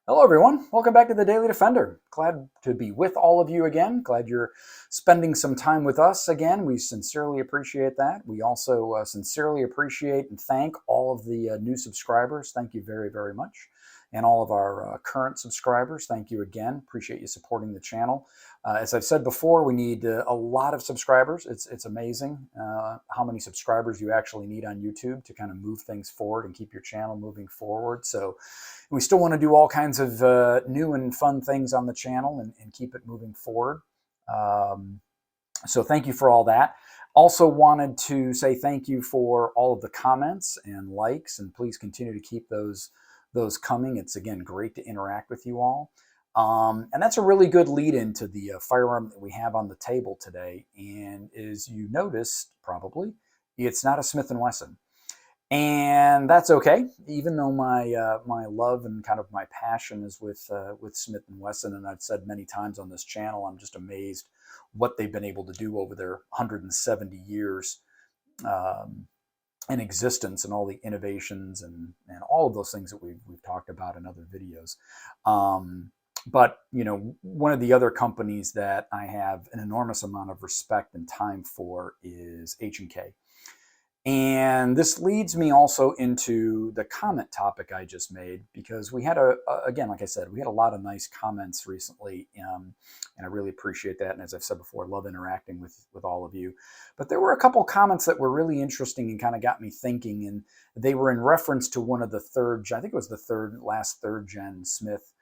Hello, everyone. Welcome back to the Daily Defender. Glad to be with all of you again. Glad you're spending some time with us again. We sincerely appreciate that. We also sincerely appreciate and thank all of the new subscribers. Thank you very, very much. And all of our current subscribers, thank you again. Appreciate you supporting the channel. As I've said before, we need a lot of subscribers. It's amazing how many subscribers you actually need on YouTube to kind of move things forward and keep your channel moving forward. So we still want to do all kinds of new and fun things on the channel and keep it moving forward. So thank you for all that. Also wanted to say thank you for all of the comments and likes, and please continue to keep those coming. It's, again, great to interact with you all. And that's a really good lead into the firearm that we have on the table today. And as you noticed, probably, it's not a Smith & Wesson. And that's okay, even though my love and kind of my passion is with Smith & Wesson, and I've said many times on this channel, I'm just amazed what they've been able to do over their 170 years in existence, and all the innovations and all of those things that we've talked about in other videos. But one of the other companies that I have an enormous amount of respect and time for is H&K. And this leads me also into the comment topic I just made, because we had again, like I said, we had a lot of nice comments recently, and I really appreciate that. And as I've said before, I love interacting with all of you. But there were a couple comments that were really interesting and kind of got me thinking, and they were in reference to one of the I think it was the last third gen Smith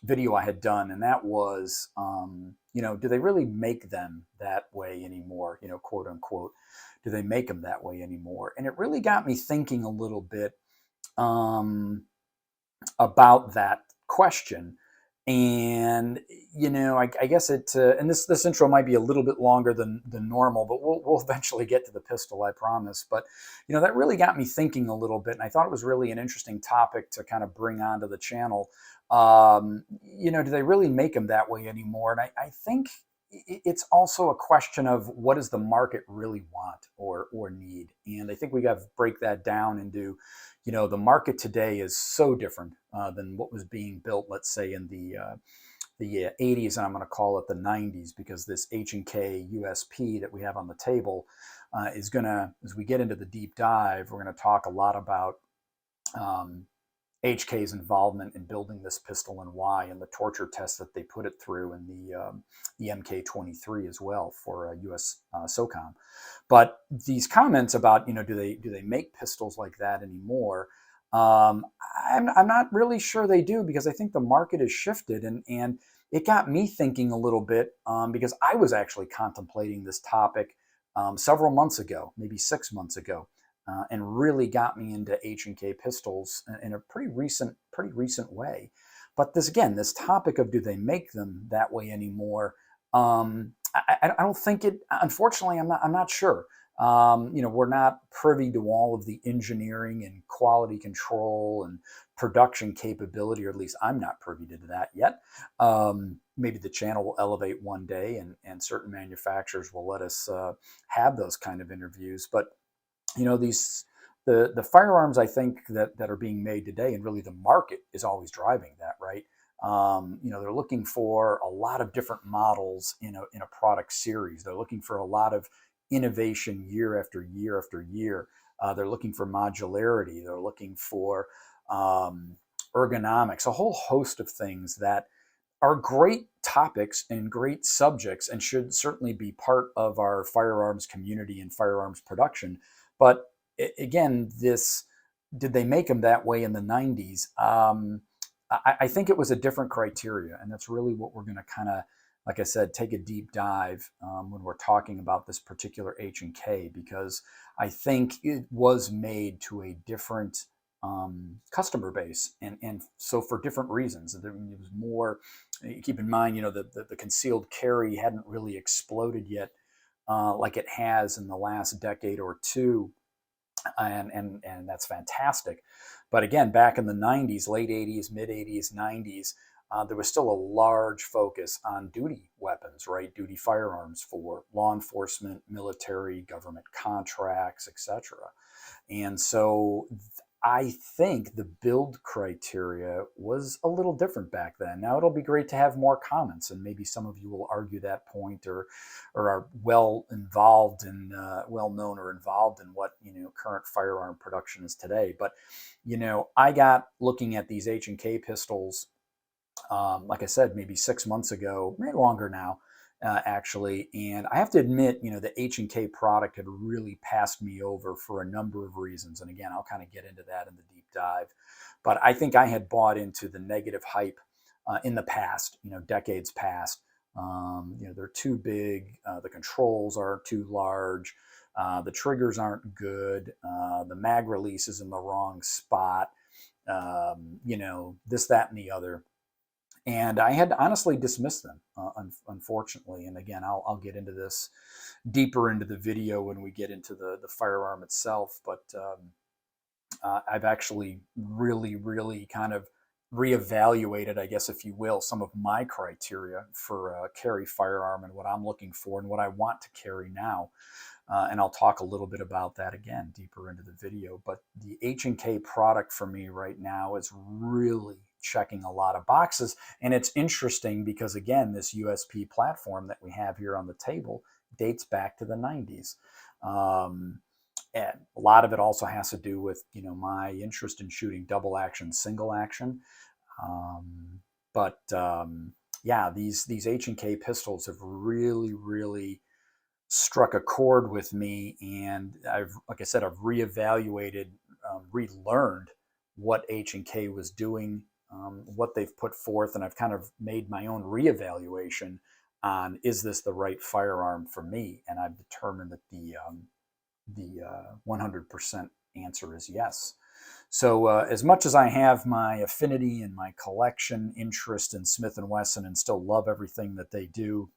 video I had done, and that was, do they really make them that way anymore? Quote unquote. Do they make them that way anymore? And it really got me thinking a little bit about that question. And I guess and this intro might be a little bit longer than normal, but we'll eventually get to the pistol, I promise. But that really got me thinking a little bit, and I thought it was really an interesting topic to kind of bring onto the channel. Do they really make them that way anymore? And I think it's also a question of, what does the market really want or need? And I think we got to break that down into, the market today is so different than what was being built, let's say, in the 80s, and I'm going to call it the 90s, because this H&K USP that we have on the table is going to, as we get into the deep dive, we're going to talk a lot about HK's involvement in building this pistol and why, and the torture tests that they put it through, and the MK23 as well for US SOCOM. But these comments about, do they make pistols like that anymore? I'm not really sure they do, because I think the market has shifted, and it got me thinking a little bit, because I was actually contemplating this topic several months ago, maybe 6 months ago. And really got me into H&K pistols in a pretty recent way. But this topic of, do they make them that way anymore? I don't think it. Unfortunately, I'm not sure. We're not privy to all of the engineering and quality control and production capability, or at least I'm not privy to that yet. Maybe the channel will elevate one day, and certain manufacturers will let us have those kind of interviews. But the firearms, I think, that are being made today, and really the market is always driving that, right? They're looking for a lot of different models in a product series. They're looking for a lot of innovation year after year after year. They're looking for modularity. They're looking for ergonomics, a whole host of things that are great topics and great subjects, and should certainly be part of our firearms community and firearms production. But again, did they make them that way in the 90s? I think it was a different criteria, and that's really what we're going to kind of, like I said, take a deep dive when we're talking about this particular H&K, because I think it was made to a different customer base, and so for different reasons. There was more. Keep in mind, the concealed carry hadn't really exploded yet, like it has in the last decade or two, and that's fantastic. But again, back in the 90s, late 80s, mid 80s, 90s, there was still a large focus on duty weapons, right? Duty firearms for law enforcement, military, government contracts, etc. And so I think the build criteria was a little different back then. Now it'll be great to have more comments, and maybe some of you will argue that point, or are well involved in, well known or involved in what current firearm production is today. But I got looking at these H&K pistols, like I said, maybe 6 months ago, maybe longer now, actually. And I have to admit, the H&K product had really passed me over for a number of reasons. And again, I'll kind of get into that in the deep dive. But I think I had bought into the negative hype in the past, decades past. They're too big. The controls are too large. The triggers aren't good. The mag release is in the wrong spot. This, that, and the other. And I had honestly dismissed them, unfortunately. And again, I'll get into this deeper into the video when we get into the firearm itself. But I've actually really kind of reevaluated, I guess, if you will, some of my criteria for a carry firearm and what I'm looking for and what I want to carry now. And I'll talk a little bit about that again deeper into the video. But the H&K product for me right now is really checking a lot of boxes. And it's interesting because, again, this USP platform that we have here on the table dates back to the 90s. And a lot of it also has to do with, my interest in shooting double action, single action. Yeah, these H&K pistols have really struck a chord with me, and like I said, I've reevaluated, relearned what H&K was doing, what they've put forth, and I've kind of made my own reevaluation on, is this the right firearm for me? And I've determined that the 100% answer is yes. So as much as I have my affinity and my collection interest in Smith & Wesson and still love everything that they do,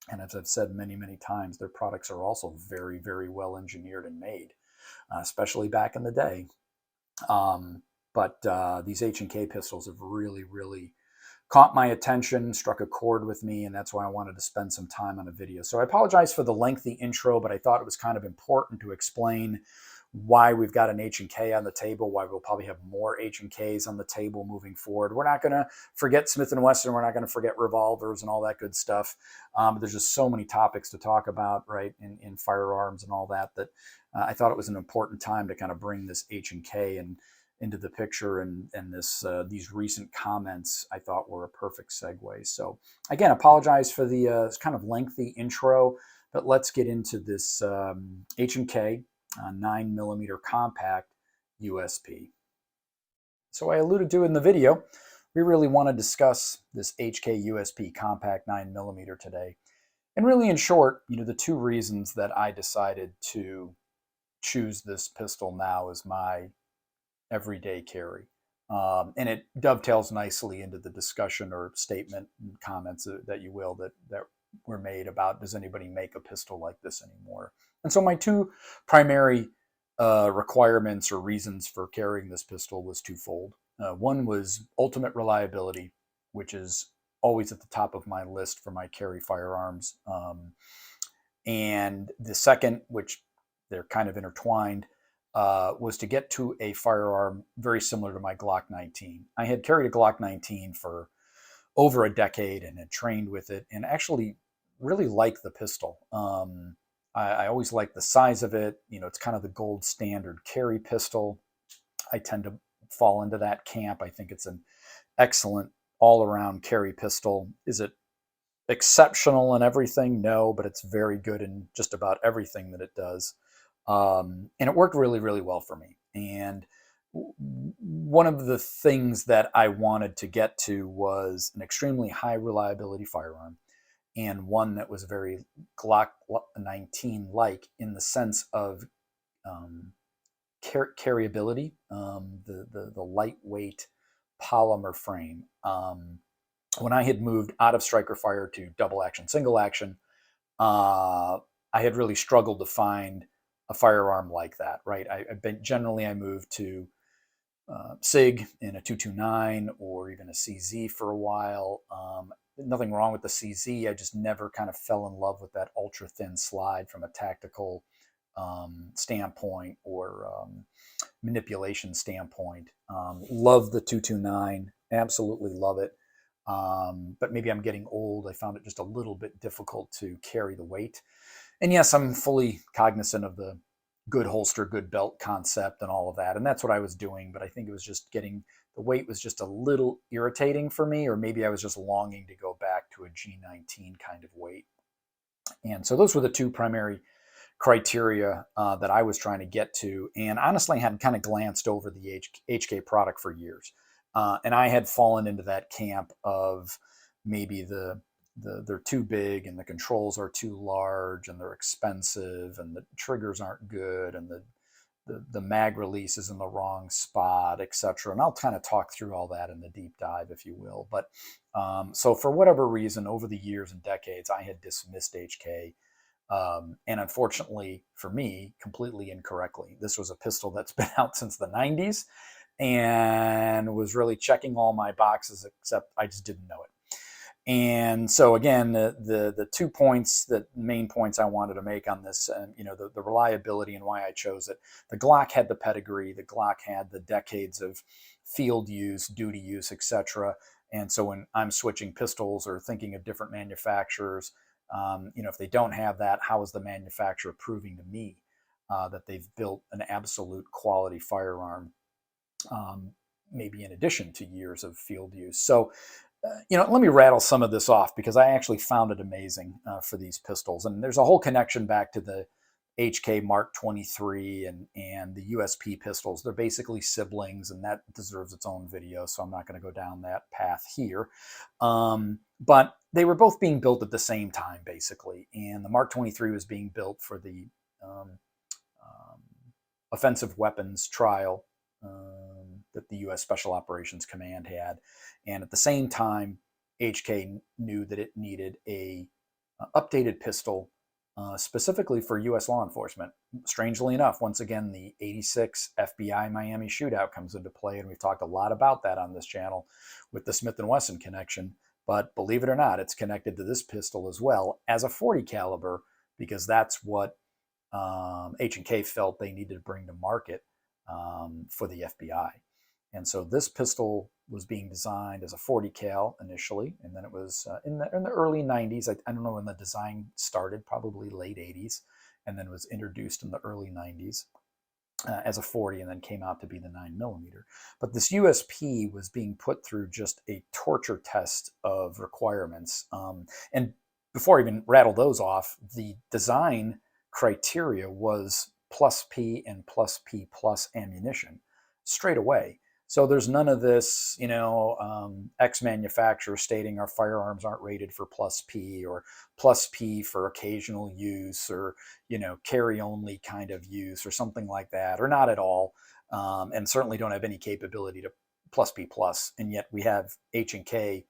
and as I've said many times, their products are also very well engineered and made, especially back in the day. But these H&K pistols have really caught my attention, struck a chord with me, and that's why I wanted to spend some time on a video. So I apologize for the lengthy intro, but I thought it was kind of important to explain why we've got an H&K on the table, why we'll probably have more H&Ks on the table moving forward. We're not going to forget Smith & Wesson. We're not going to forget revolvers and all that good stuff. But there's just so many topics to talk about, right, in firearms and all that, that I thought it was an important time to kind of bring this H&K into the picture, and these recent comments I thought were a perfect segue. So again, apologize for the kind of lengthy intro, but let's get into this H&K 9mm compact USP. So I alluded to in the video, we really want to discuss this H&K USP compact 9mm today. And really, in short, the two reasons that I decided to choose this pistol now as my everyday carry. And it dovetails nicely into the discussion or statement and comments that you will, that were made about, does anybody make a pistol like this anymore? And so my two primary requirements or reasons for carrying this pistol was twofold. One was ultimate reliability, which is always at the top of my list for my carry firearms. And the second, which they're kind of intertwined, was to get to a firearm very similar to my Glock 19. I had carried a Glock 19 for over a decade and had trained with it, and actually really liked the pistol. I always liked the size of it. It's kind of the gold standard carry pistol. I tend to fall into that camp. I think it's an excellent all-around carry pistol. Is it exceptional in everything? No, but it's very good in just about everything that it does. And it worked really well for me. And one of the things that I wanted to get to was an extremely high reliability firearm, and one that was very Glock 19-like in the sense of carryability, the lightweight polymer frame. When I had moved out of striker fire to double action, single action, I had really struggled to find a firearm like that, right? I moved to SIG in a 229 or even a CZ for a while. Nothing wrong with the CZ. I just never kind of fell in love with that ultra thin slide from a tactical standpoint or manipulation standpoint. Love the 229, absolutely love it. But maybe I'm getting old. I found it just a little bit difficult to carry the weight. And yes, I'm fully cognizant of the good holster, good belt concept and all of that. And that's what I was doing. But I think it was just getting the weight was just a little irritating for me, or maybe I was just longing to go back to a G19 kind of weight. And so those were the two primary criteria that I was trying to get to. And honestly, I had kind of glanced over the HK product for years. And I had fallen into that camp of maybe they're too big and the controls are too large and they're expensive and the triggers aren't good and the mag release is in the wrong spot, etc. And I'll kind of talk through all that in the deep dive, if you will. But so for whatever reason, over the years and decades, I had dismissed HK. And unfortunately for me, completely incorrectly. This was a pistol that's been out since the 90s and was really checking all my boxes, except I just didn't know it. And so again, the 2 points, the main points I wanted to make on this, the reliability and why I chose it. The Glock had the pedigree. The Glock had the decades of field use, duty use, etc. And so when I'm switching pistols or thinking of different manufacturers, if they don't have that, how is the manufacturer proving to me that they've built an absolute quality firearm, maybe in addition to years of field use? So, let me rattle some of this off because I actually found it amazing for these pistols. And there's a whole connection back to the HK Mark 23 and the USP pistols. They're basically siblings, and that deserves its own video, so I'm not going to go down that path here. But they were both being built at the same time, basically. And the Mark 23 was being built for the offensive weapons trial that the U.S. Special Operations Command had. And at the same time, HK knew that it needed a updated pistol specifically for U.S. law enforcement. Strangely enough, once again, the '86 FBI Miami shootout comes into play, and we've talked a lot about that on this channel with the Smith & Wesson connection. But believe it or not, it's connected to this pistol as well as a 40 caliber, because that's what H&K felt they needed to bring to market for the FBI. And so this pistol was being designed as a 40 cal initially, and then it was in the early 90s. I don't know when the design started, probably late 80s, and then was introduced in the early 90s as a 40, and then came out to be the 9mm. But this USP was being put through just a torture test of requirements. And before I even rattle those off, the design criteria was plus P and plus P plus ammunition straight away. So there's none of this, X manufacturer stating our firearms aren't rated for plus P or plus P for occasional use or, carry only kind of use or something like that, or not at all. And certainly don't have any capability to plus P plus. And yet we have H&K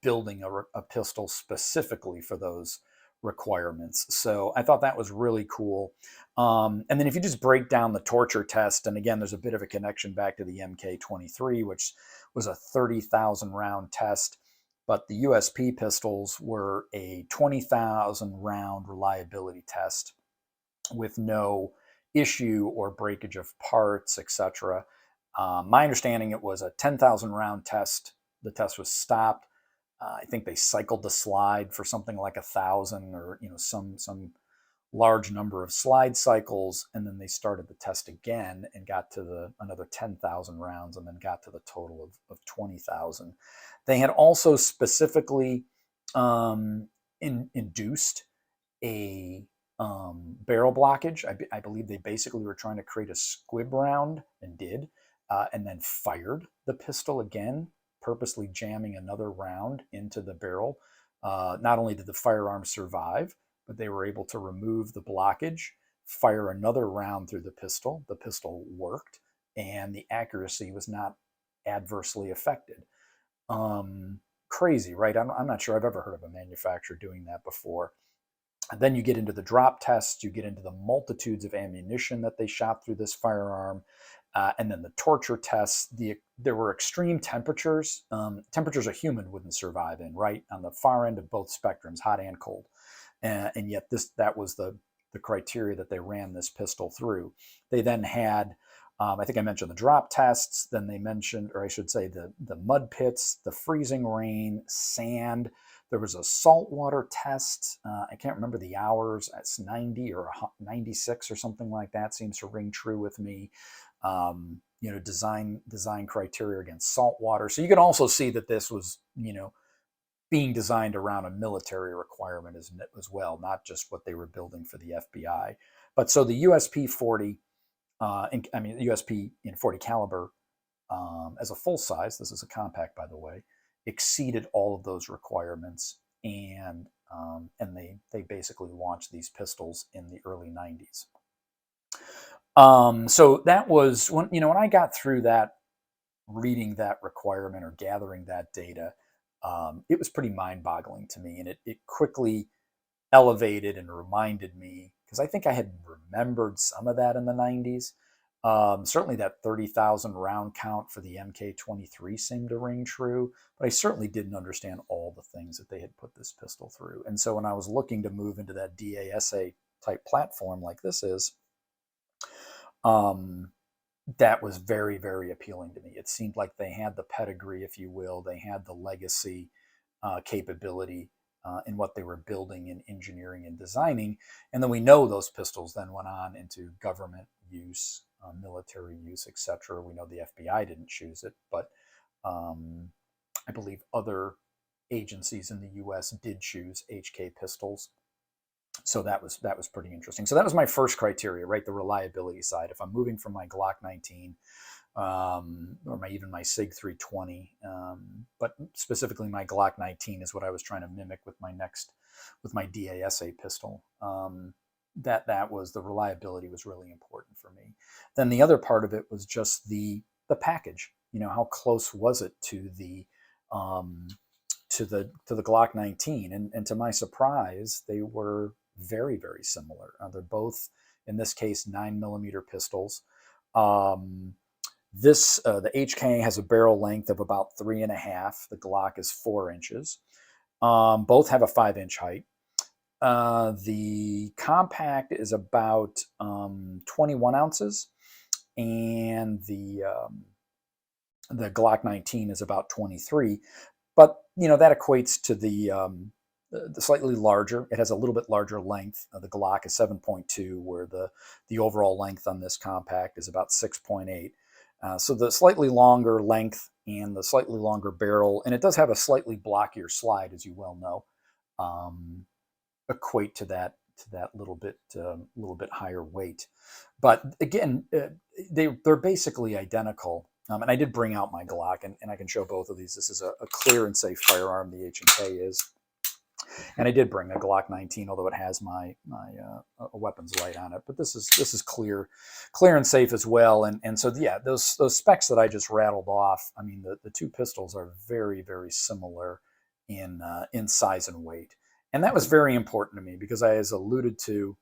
building a pistol specifically for those requirements. So I thought that was really cool. And then if you just break down the torture test, and again, there's a bit of a connection back to the MK23, which was a 30,000 round test, but the USP pistols were a 20,000 round reliability test with no issue or breakage of parts, etc. My understanding, it was a 10,000 round test. The test was stopped. I think they cycled the slide for something like 1,000 or some large number of slide cycles, and then they started the test again and got to another 10,000 rounds, and then got to the total of 20,000. They had also specifically induced a barrel blockage. I believe they basically were trying to create a squib round, and did, and then fired the pistol again, purposely jamming another round into the barrel. Not only did the firearm survive, but they were able to remove the blockage, fire another round through the pistol. The pistol worked, and the accuracy was not adversely affected. Crazy, right? I'm not sure I've ever heard of a manufacturer doing that before. And then you get into the drop tests, you get into the multitudes of ammunition that they shot through this firearm, and then the torture tests. There were extreme temperatures, temperatures a human wouldn't survive in, right? On the far end of both spectrums, hot and cold. And yet that was the the criteria that they ran this pistol through. They then had, I think I mentioned the drop tests, then they mentioned, or I should say the mud pits, the freezing rain, sand. There was a saltwater test. I can't remember the hours. It's 90 or 96 or something like that. Seems to ring true with me. Design criteria against saltwater. So you can also see that this was, being designed around a military requirement as well, not just what they were building for the FBI. But so the USP 40, USP in 40 caliber, as a full size, this is a compact, by the way, exceeded all of those requirements, and they basically launched these pistols in the early 90s. So that was when I got through that, reading that requirement or gathering that data, it was pretty mind-boggling to me, and it quickly elevated and reminded me, because I think I had remembered some of that in the 90s. Certainly that 30,000 round count for the MK23 seemed to ring true, but I certainly didn't understand all the things that they had put this pistol through. And so when I was looking to move into that DASA type platform like this is, that was very, very appealing to me. It seemed like they had the pedigree, if you will. They had the legacy capability in what they were building and engineering and designing. And then we know those pistols then went on into government use, military use, etc. We know the FBI didn't choose it, but I believe other agencies in the U.S. did choose HK pistols. So that was pretty interesting. So that was my first criteria, right? The reliability side. If I'm moving from my Glock 19 or even my SIG 320, but specifically my Glock 19 is what I was trying to mimic with my DASA pistol. That was, the reliability was really important for me. Then the other part of it was just the package. How close was it to the Glock 19? And to my surprise, they were very, very similar. They're both, in this case, 9mm pistols. The H&K has a barrel length of about 3.5. The Glock is 4 inches. Both have a 5-inch height. The compact is about 21 ounces, and the Glock 19 is about 23. But that equates to the slightly larger. It has a little bit larger length. The Glock is 7.2, where the overall length on this compact is about 6.8. So the slightly longer length and the slightly longer barrel, and it does have a slightly blockier slide, as you well know, equate to that little bit higher weight. But again, they're basically identical. And I did bring out my Glock, and I can show both of these. This is a clear and safe firearm, the H&K is. And I did bring a Glock 19, although it has my a weapons light on it. But this is clear and safe as well. And so yeah, those specs that I just rattled off, I mean, the two pistols are very, very similar in size and weight. And that was very important to me because, as alluded to,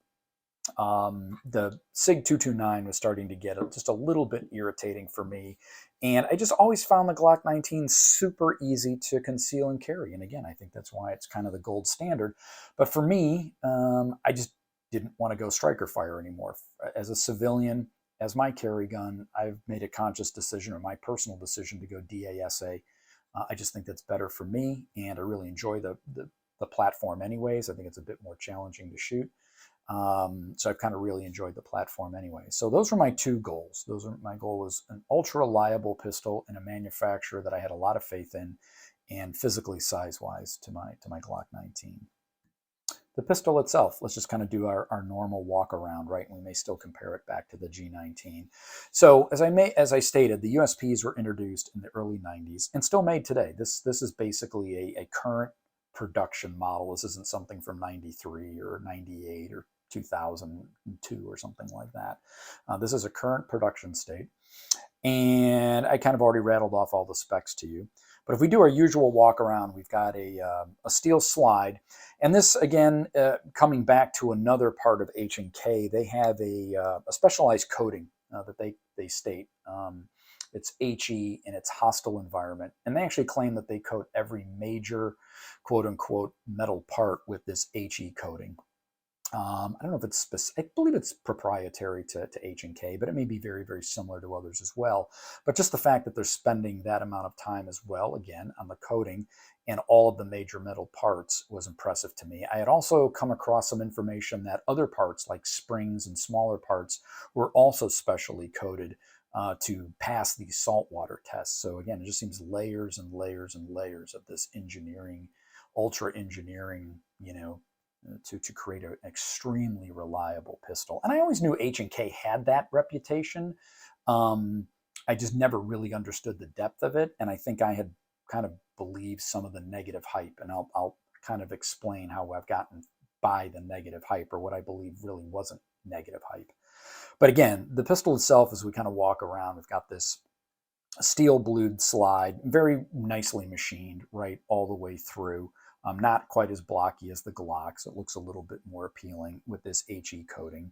the SIG 229 was starting to get just a little bit irritating for me. And I just always found the Glock 19 super easy to conceal and carry. And again, I think that's why it's kind of the gold standard. But for me, I just didn't want to go striker fire anymore. As a civilian, as my carry gun, I've made a conscious decision, or my personal decision, to go DASA. I just think that's better for me, and I really enjoy the platform anyways. I think it's a bit more challenging to shoot. So I've kind of really enjoyed the platform anyway. So those were my two goals. My goal was an ultra reliable pistol and a manufacturer that I had a lot of faith in, and physically size-wise to my Glock 19. The pistol itself, let's just kind of do our normal walk around, right? And we may still compare it back to the G19. So as I stated, the USPs were introduced in the early 90s and still made today. This is basically a current production model. This isn't something from 93 or 98 or 2002 or something like that. This is a current production state. And I kind of already rattled off all the specs to you. But if we do our usual walk around, we've got a steel slide. And this, again, coming back to another part of H&K, they have a specialized coating that they state. It's HE, and it's hostile environment. And they actually claim that they coat every major, quote unquote, metal part with this HE coating. I don't know if it's specific. I believe it's proprietary to H&K, but it may be very, very similar to others as well. But just the fact that they're spending that amount of time as well, again, on the coating and all of the major metal parts was impressive to me. I had also come across some information that other parts like springs and smaller parts were also specially coated to pass these saltwater tests. So again, it just seems layers and layers and layers of this engineering, ultra engineering, to create an extremely reliable pistol. And I always knew H&K had that reputation. I just never really understood the depth of it. And I think I had kind of believed some of the negative hype. And I'll kind of explain how I've gotten by the negative hype, or what I believe really wasn't negative hype. But again, the pistol itself, as we kind of walk around, we've got this steel blued slide, very nicely machined right all the way through. Not quite as blocky as the Glock, so it looks a little bit more appealing with this HE coating.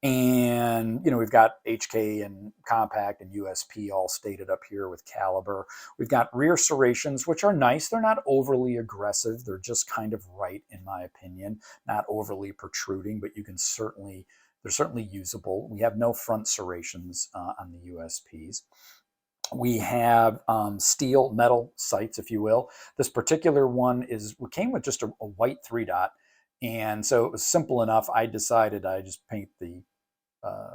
And, we've got HK and Compact and USP all stated up here with caliber. We've got rear serrations, which are nice. They're not overly aggressive. They're just kind of right, in my opinion. Not overly protruding, but they're certainly usable. We have no front serrations on the USPs. We have steel metal sights, if you will. This particular one came with just a white 3-dot. And so it was simple enough. I decided I just paint the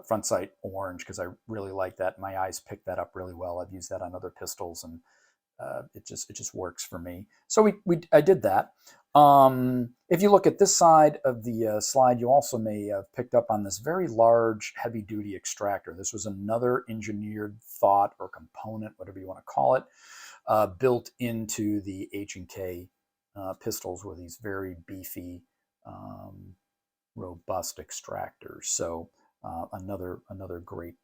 front sight orange because I really like that. My eyes pick that up really well. I've used that on other pistols, and it just works for me. So I did that. If you look at this side of the slide, you also may have picked up on this very large heavy-duty extractor. This was another engineered thought or component, whatever you want to call it, built into the H&K pistols, were these very beefy, robust extractors. So another great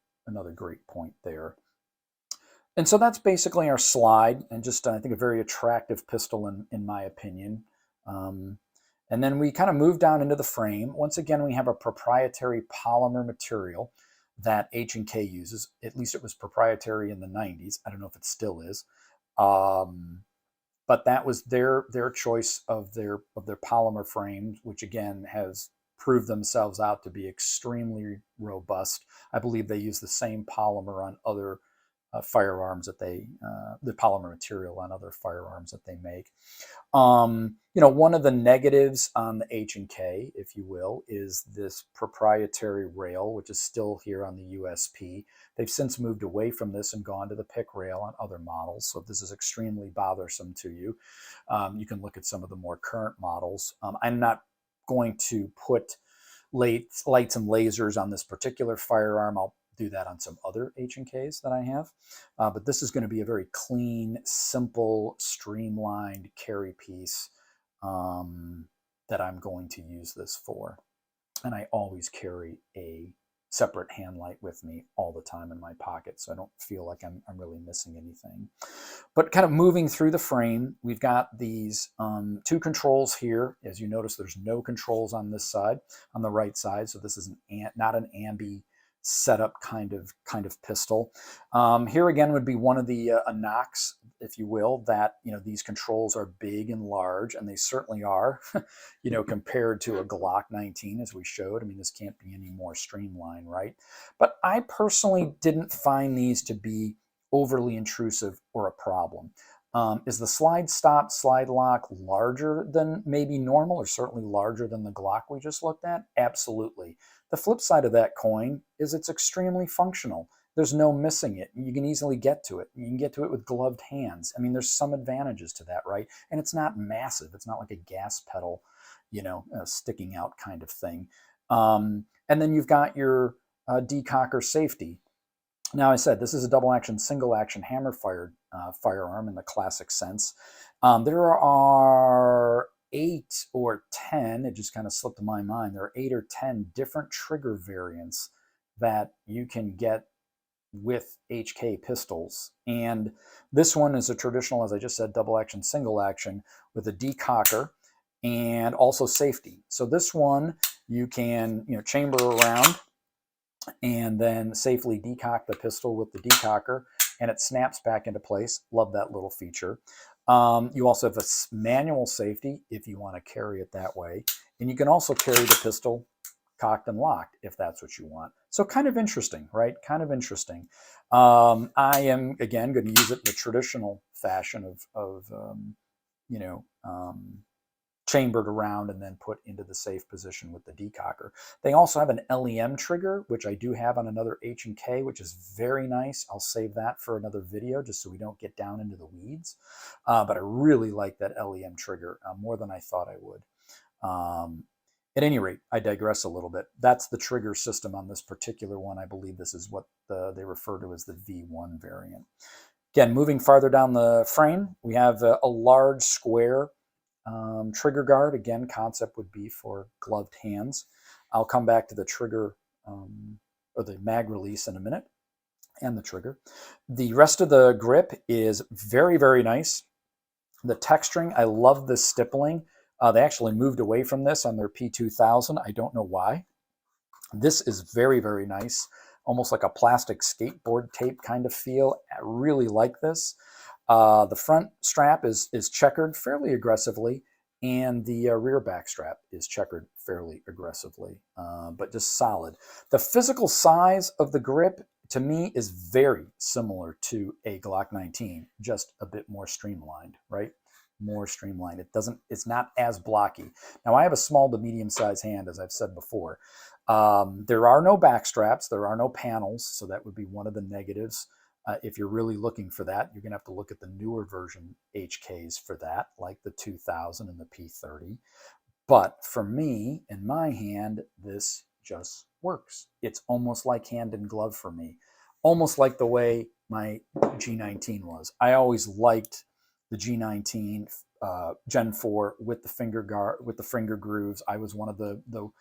point there. And so that's basically our slide, and just I think a very attractive pistol in my opinion. And then we kind of move down into the frame. Once again, we have a proprietary polymer material that H&K uses. At least it was proprietary in the 90s. I don't know if it still is. But that was their choice of their polymer frames, which again has proved themselves out to be extremely robust. I believe they use the same polymer on other firearms that the polymer material on other firearms that they make. One of the negatives on the H&K, if you will, is this proprietary rail, which is still here on the USP. They've since moved away from this and gone to the pick rail on other models. So if this is extremely bothersome to you, you can look at some of the more current models. I'm not going to put lights and lasers on this particular firearm. I'll do that on some other H&Ks that I have. But this is going to be a very clean, simple, streamlined carry piece that I'm going to use this for. And I always carry a separate hand light with me all the time in my pocket, so I don't feel like I'm really missing anything. But kind of moving through the frame, we've got these 2 controls here. As you notice, there's no controls on this side, on the right side, so this is not an ambi setup kind of pistol. Here again would be one of the a knocks, if you will, that these controls are big and large, and they certainly are, compared to a Glock 19, as we showed. I mean, this can't be any more streamlined, right? But I personally didn't find these to be overly intrusive or a problem. Is the slide stop, slide lock larger than maybe normal, or certainly larger than the Glock we just looked at? Absolutely. The flip side of that coin is it's extremely functional. There's no missing it. You can easily get to it. You can get to it with gloved hands. I mean, there's some advantages to that, right? And it's not massive. It's not like a gas pedal, sticking out kind of thing. And then you've got your decocker safety. Now, I said this is a double-action, single-action hammer-fired firearm in the classic sense. There are 8 or 10, it just kind of slipped to my mind, there are 8 or 10 different trigger variants that you can get with HK pistols. And this one is a traditional, as I just said, double-action, single-action with a decocker and also safety. So this one you can chamber around and then safely decock the pistol with the decocker, and it snaps back into place. Love that little feature. You also have a manual safety if you want to carry it that way. And you can also carry the pistol cocked and locked if that's what you want. So kind of interesting, right? Kind of interesting. I am, again, going to use it in the traditional fashion of you know, chambered around and then put into the safe position with the decocker. They also have an LEM trigger, which I do have on another H&K, which is very nice. I'll save that for another video just so we don't get down into the weeds. But I really like that LEM trigger more than I thought I would. At any rate, I digress a little bit. That's the trigger system on this particular one. I believe this is what they refer to as the V1 variant. Again, moving farther down the frame, we have a large square trigger guard. Again, concept would be for gloved hands. I'll come back to the trigger or the mag release in a minute and the trigger. The rest of the grip is very, very nice. The texturing, I love the stippling. They actually moved away from this on their P2000. I don't know why. This is very, very nice. Almost like a plastic skateboard tape kind of feel. I really like this. The front strap is checkered fairly aggressively, and the rear back strap is checkered fairly aggressively, but just solid. The physical size of the grip, to me, is very similar to a Glock 19, just a bit more streamlined, right? More streamlined. It's not as blocky. Now, I have a small to medium-sized hand, as I've said before. There are no back straps. There are no panels, so that would be one of the negatives. If you're really looking for that, you're going to have to look at the newer version HKs for that, like the 2000 and the P30. But for me, in my hand, this just works. It's almost like hand in glove for me, almost like the way my G19 was. I always liked the G19 Gen 4 with the finger guard, with the finger grooves. I was one of the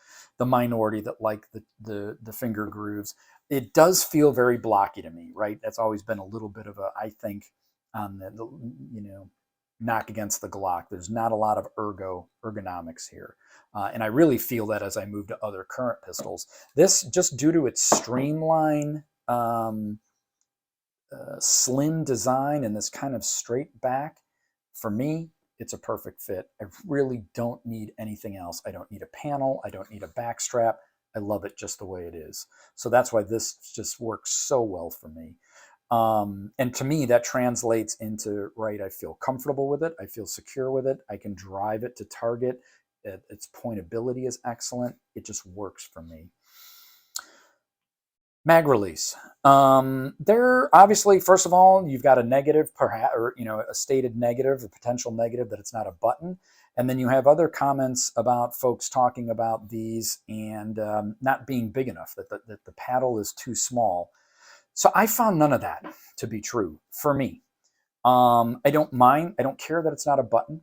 minority that liked the finger grooves. It does feel very blocky to me, right? That's always been a little bit of a, I think, on the knock against the Glock. There's not a lot of ergonomics here. And I really feel that as I move to other current pistols. This, just due to its streamline, slim design and this kind of straight back, for me, it's a perfect fit. I really don't need anything else. I don't need a panel. I don't need a back strap. I love it just the way it is. So that's why this just works so well for me. And to me, that translates into, right, I feel comfortable with it. I feel secure with it. I can drive it to target. Its pointability is excellent. It just works for me. Mag release. There, obviously, first of all, you've got a negative, perhaps, or a stated negative, a potential negative that it's not a button. And then you have other comments about folks talking about these and not being big enough, that the paddle is too small. So I found none of that to be true for me. I don't mind. I don't care that it's not a button.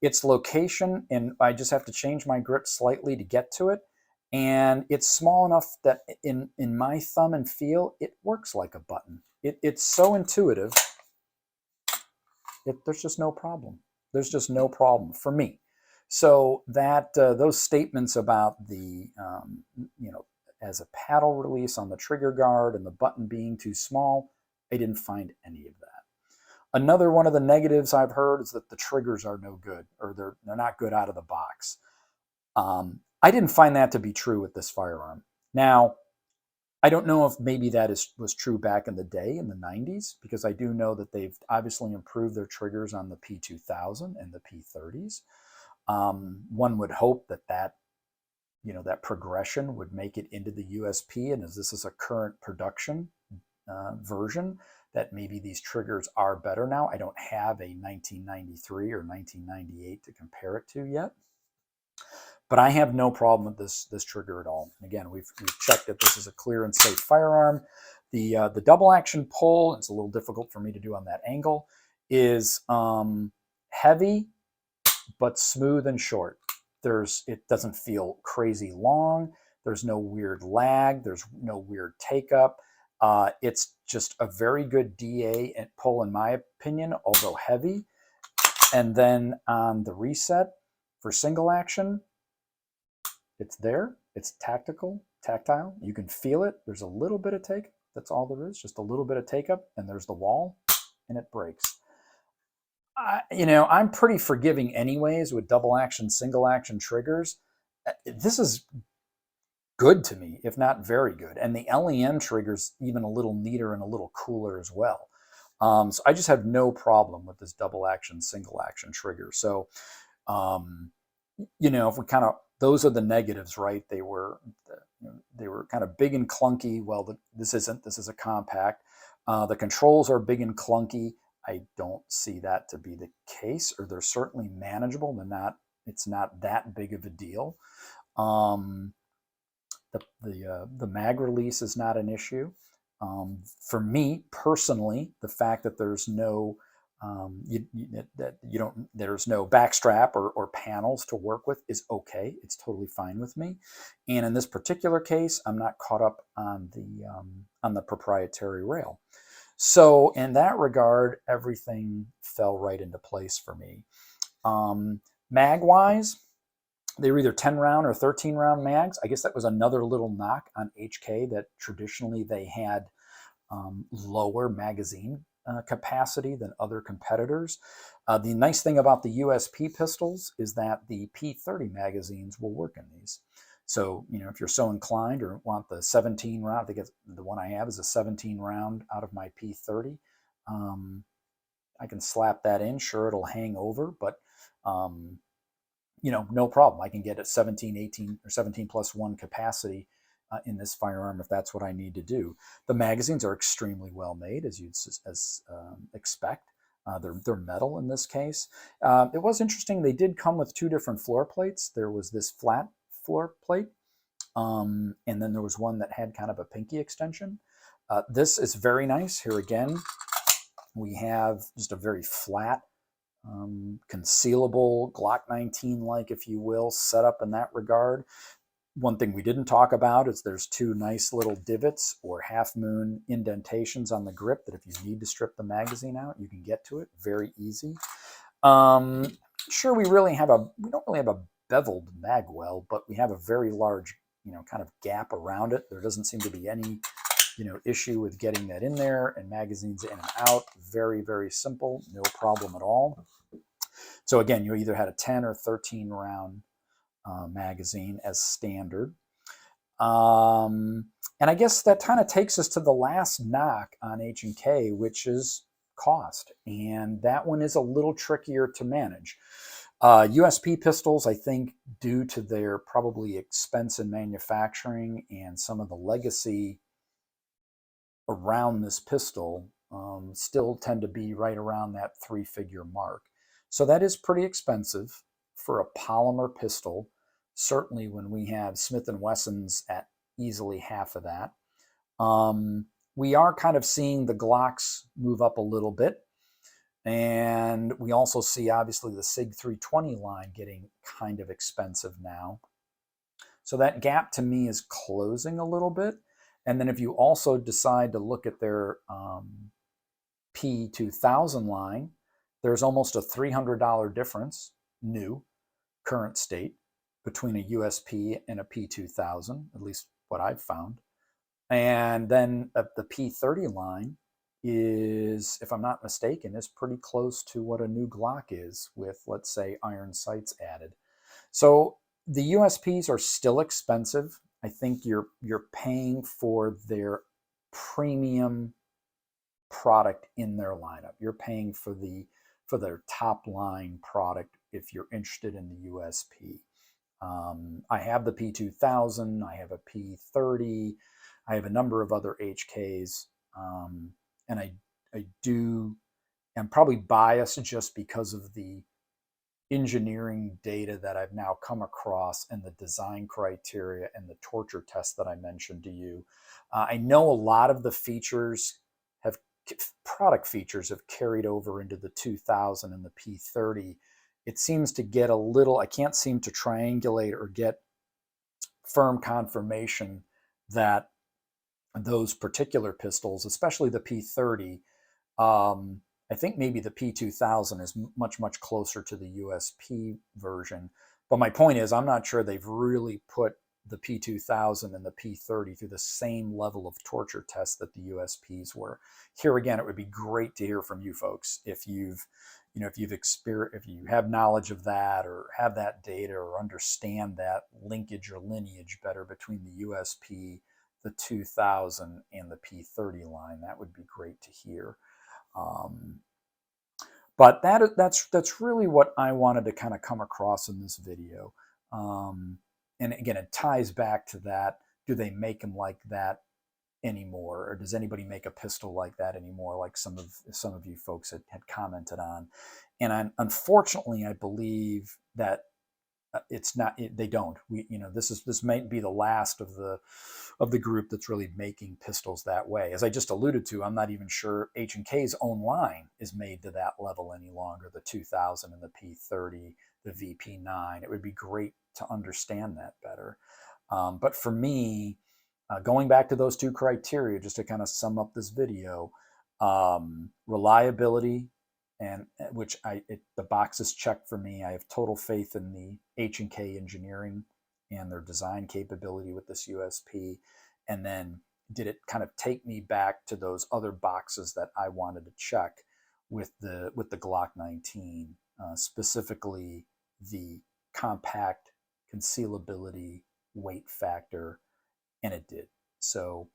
Its location, and I just have to change my grip slightly to get to it. And it's small enough that in my thumb and feel, it works like a button. It's so intuitive. There's just no problem. There's just no problem for me. So that those statements about the as a paddle release on the trigger guard and the button being too small, I didn't find any of that. Another one of the negatives I've heard is that the triggers are no good, or they're not good out of the box. I didn't find that to be true with this firearm. Now, I don't know if maybe that was true back in the day in the 90s, because I do know that they've obviously improved their triggers on the P2000 and the P30s. One would hope that progression would make it into the USP, and as this is a current production version, that maybe these triggers are better now. I don't have a 1993 or 1998 to compare it to yet. But I have no problem with this trigger at all. Again, we've checked that this is a clear and safe firearm. The double action pull, it's a little difficult for me to do on that angle, is heavy but smooth and short. It doesn't feel crazy long. There's no weird lag. There's no weird take up. It's just a very good DA and pull, in my opinion, although heavy. And then on the reset for single action, it's there. It's tactile. You can feel it. There's a little bit of take. That's all there is. Just a little bit of take up, and there's the wall, and it breaks. I'm pretty forgiving anyways with double action, single action triggers. This is good to me, if not very good. And the LEM trigger's even a little neater and a little cooler as well. So I just have no problem with this double action, single action trigger. So, if we kind of, those are the negatives, right? They were kind of big and clunky. Well, this isn't. This is a compact. The controls are big and clunky. I don't see that to be the case, or they're certainly manageable. It's not that big of a deal. The mag release is not an issue. For me personally, the fact that there's no there's no backstrap or panels to work with is okay. It's totally fine with me. And in this particular case, I'm not caught up on the proprietary rail. So in that regard, everything fell right into place for me. Mag wise, they were either 10 round or 13 round mags. I guess that was another little knock on HK, that traditionally they had lower magazine capacity than other competitors. The nice thing about the USP pistols is that the P30 magazines will work in these. So, if you're so inclined or want the 17 round, I think the one I have is a 17 round out of my P30. I can slap that in. Sure, it'll hang over, but no problem. I can get a 17, 18, or 17 plus 1 capacity in this firearm if that's what I need to do. The magazines are extremely well made, as you'd expect. They're metal in this case. It was interesting. They did come with 2 different floor plates. There was this flat floor plate, and then there was one that had kind of a pinky extension. This is very nice. Here again, we have just a very flat, concealable Glock 19-like, if you will, setup in that regard. One thing we didn't talk about is there's 2 nice little divots or half moon indentations on the grip that if you need to strip the magazine out, you can get to it very easy. Sure, we don't really have a beveled mag well, but we have a very large, kind of gap around it. There doesn't seem to be any, issue with getting that in there, and magazines in and out. Very, very simple, no problem at all. So again, you either had a 10 or 13 round magazine as standard. And I guess that kind of takes us to the last knock on H&K, which is cost. And that one is a little trickier to manage. USP pistols, I think, due to their probably expense in manufacturing and some of the legacy around this pistol, still tend to be right around that 3-figure mark. So that is pretty expensive for a polymer pistol, certainly when we have Smith & Wessons at easily half of that. We are kind of seeing the Glocks move up a little bit. And we also see, obviously, the SIG 320 line getting kind of expensive now. So that gap to me is closing a little bit. And then if you also decide to look at their P2000 line, there's almost a $300 difference, new, current state, between a USP and a P2000, at least what I've found. And then the P30 line is, if I'm not mistaken, is pretty close to what a new Glock is with, let's say, iron sights added. So the USPs are still expensive. I think you're paying for their premium product in their lineup. You're paying for their top line product if you're interested in the USP. I have the P2000, I have a P30, I have a number of other HKs, and I am probably biased just because of the engineering data that I've now come across and the design criteria and the torture test that I mentioned to you. I know a lot of the product features have carried over into the 2000 and the P30. It seems to get a little, I can't seem to triangulate or get firm confirmation that those particular pistols, especially the P30, I think maybe the P2000 is much, much closer to the USP version. But my point is, I'm not sure they've really put the P2000 and the P30 through the same level of torture tests that the USPs were. Here again, it would be great to hear from you folks if you've if you have knowledge of that or have that data or understand that linkage or lineage better between the USP, the 2000, and the P30 line, that would be great to hear. But that's really what I wanted to kind of come across in this video. And again, it ties back to that. Do they make them like that anymore, or does anybody make a pistol like that anymore, like some of you folks had commented on? And unfortunately, I believe that it's not, they don't. This might be the last of the group that's really making pistols that way. As I just alluded to, I'm not even sure H&K's own line is made to that level any longer. The 2000 and the P30, the VP9. It would be great to understand that better. But for me, going back to those two criteria, just to kind of sum up this video, reliability, and the box is checked for me. I have total faith in the H&K engineering and their design capability with this USP. And then did it kind of take me back to those other boxes that I wanted to check with the Glock 19, specifically the compact, concealability, weight factor, and it did. So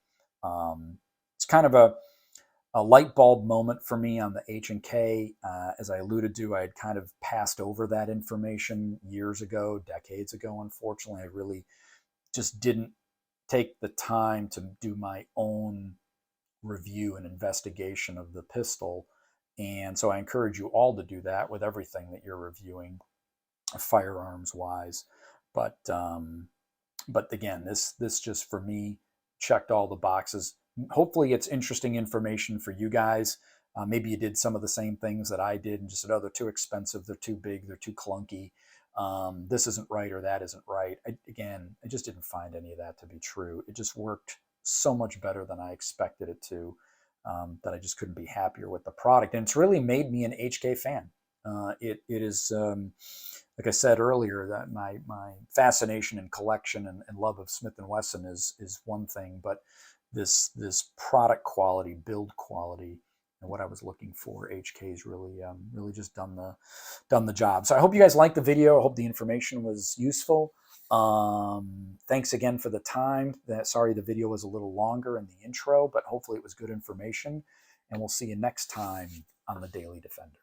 it's kind of a light bulb moment for me on the H&K. As I alluded to, I had kind of passed over that information years ago, decades ago, unfortunately. I really just didn't take the time to do my own review and investigation of the pistol. And so I encourage you all to do that with everything that you're reviewing, firearms wise. But again, this just for me checked all the boxes. Hopefully it's interesting information for you guys. Maybe you did some of the same things that I did and just said, oh, they're too expensive, they're too big, they're too clunky. This isn't right or that isn't right. I just didn't find any of that to be true. It just worked so much better than I expected it to, that I just couldn't be happier with the product. And it's really made me an HK fan. It is, like I said earlier, that my fascination and collection and love of Smith & Wesson is one thing, but this product quality, build quality, and what I was looking for, HK's really just done the job. So I hope you guys liked the video. I hope the information was useful. Thanks again for the time. Sorry the video was a little longer in the intro, but hopefully it was good information. And we'll see you next time on the Daily Defender.